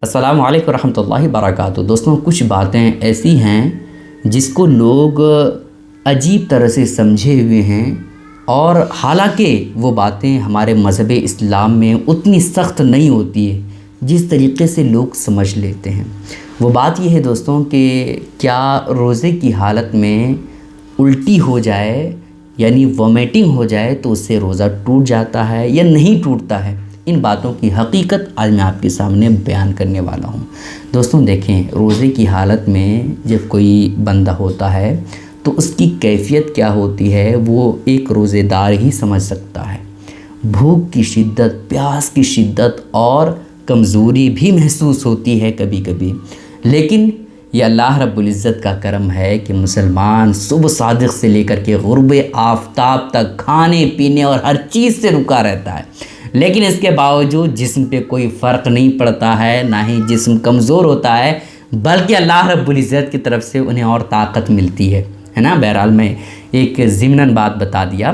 अस्सलामु अलैकुम रहमतुल्लाहि बरकातुहू। दोस्तों, कुछ बातें ऐसी हैं जिसको लोग अजीब तरह से समझे हुए हैं और हालांकि वो बातें हमारे मज़हब इस्लाम में उतनी सख्त नहीं होती है जिस तरीक़े से लोग समझ लेते हैं। वो बात ये है दोस्तों कि क्या रोज़े की हालत में उल्टी हो जाए यानी वोमिटिंग हो जाए तो उससे रोज़ा टूट जाता है या नहीं टूटता है। इन बातों की हकीकत आज मैं आपके सामने बयान करने वाला हूँ। दोस्तों देखें, रोज़े की हालत में जब कोई बंदा होता है तो उसकी कैफ़ियत क्या होती है वो एक रोज़ेदार ही समझ सकता है। भूख की शिद्दत, प्यास की शिद्दत और कमज़ोरी भी महसूस होती है कभी कभी, लेकिन ये अल्लाह रब्बुल इज़्ज़त का करम है कि मुसलमान सुबह सादिक़ से लेकर के ग़ुरूब आफ़ताब तक खाने पीने और हर चीज़ से रुका रहता है, लेकिन इसके बावजूद जिस्म पे कोई फ़र्क नहीं पड़ता है, ना ही जिस्म कमज़ोर होता है, बल्कि अल्लाह रब्बुल इज़्ज़त की तरफ से उन्हें और ताकत मिलती है ना। बहरहाल मैं एक ज़िमनन बात बता दिया।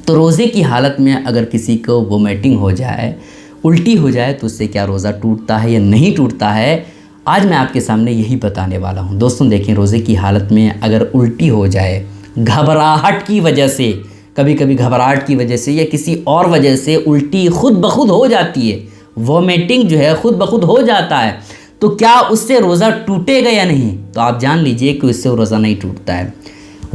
तो रोज़े की हालत में अगर किसी को वोमिटिंग हो जाए, उल्टी हो जाए, तो उससे क्या रोज़ा टूटता है या नहीं टूटता है, आज मैं आपके सामने यही बताने वाला हूँ। दोस्तों देखें, रोज़े की हालत में अगर उल्टी हो जाए घबराहट की वजह से, कभी कभी घबराहट की वजह से या किसी और वजह से उल्टी खुद ब खुद हो जाती है, वोमिटिंग जो है खुद ब खुद हो जाता है, तो क्या उससे रोज़ा टूटेगा या नहीं? तो आप जान लीजिए कि उससे रोज़ा नहीं टूटता है।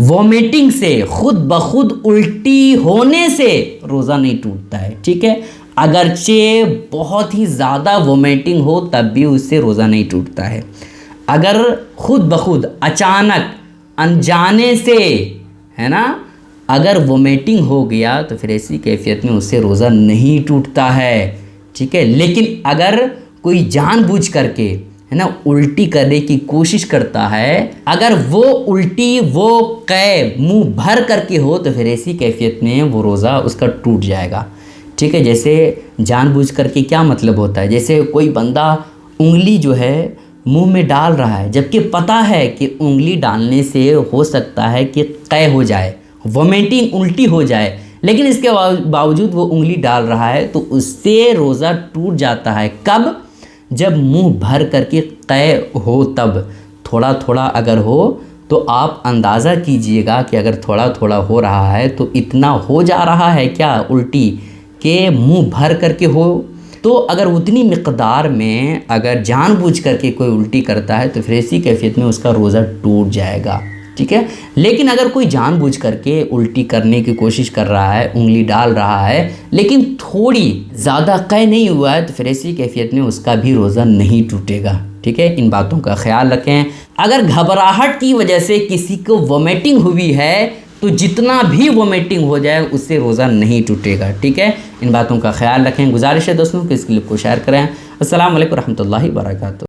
वोमिटिंग से, खुद ब खुद उल्टी होने से रोज़ा नहीं टूटता है, ठीक है। अगरचे बहुत ही ज़्यादा वोमिटिंग हो तब भी उससे रोज़ा नहीं टूटता है। अगर खुद ब खुद अचानक अनजाने से, है ना, अगर वोमिटिंग हो गया तो फिर ऐसी कैफियत में उससे रोज़ा नहीं टूटता है, ठीक है। लेकिन अगर कोई जानबूझ करके, है ना, उल्टी करने की कोशिश करता है, अगर वो उल्टी वो कै मुंह भर करके हो तो फिर ऐसी कैफियत में वो रोज़ा उसका टूट जाएगा, ठीक है। जैसे जानबूझ करके क्या मतलब होता है, जैसे कोई बंदा उंगली जो है मुंह में डाल रहा है, जबकि पता है कि उंगली डालने से हो सकता है कि कै हो जाए, वोमिटिंग उल्टी हो जाए, लेकिन इसके बावजूद वो उंगली डाल रहा है तो उससे रोज़ा टूट जाता है। कब? जब मुंह भर करके कै हो तब। थोड़ा थोड़ा अगर हो तो आप अंदाज़ा कीजिएगा कि अगर थोड़ा थोड़ा हो रहा है तो इतना हो जा रहा है क्या उल्टी के मुंह भर करके हो। तो अगर उतनी मिक़दार में अगर जानबूझ करके कोई उल्टी करता है तो फिर ऐसी कैफियत में उसका रोज़ा टूट जाएगा, ठीक है। लेकिन अगर कोई जानबूझ करके उल्टी करने की कोशिश कर रहा है, उंगली डाल रहा है, लेकिन थोड़ी ज़्यादा कै नहीं हुआ है, तो फिर ऐसी कैफियत में उसका भी रोज़ा नहीं टूटेगा, ठीक है। इन बातों का ख्याल रखें। अगर घबराहट की वजह से किसी को वोमिटिंग हुई है तो जितना भी वोमिटिंग हो जाए उससे रोज़ा नहीं टूटेगा, ठीक है। इन बातों का ख्याल रखें। गुजारिश है दोस्तों कि इस क्लिप को शेयर करें। अस्सलामु अलैकुम रहमतुल्लाहि व बरकातुहू।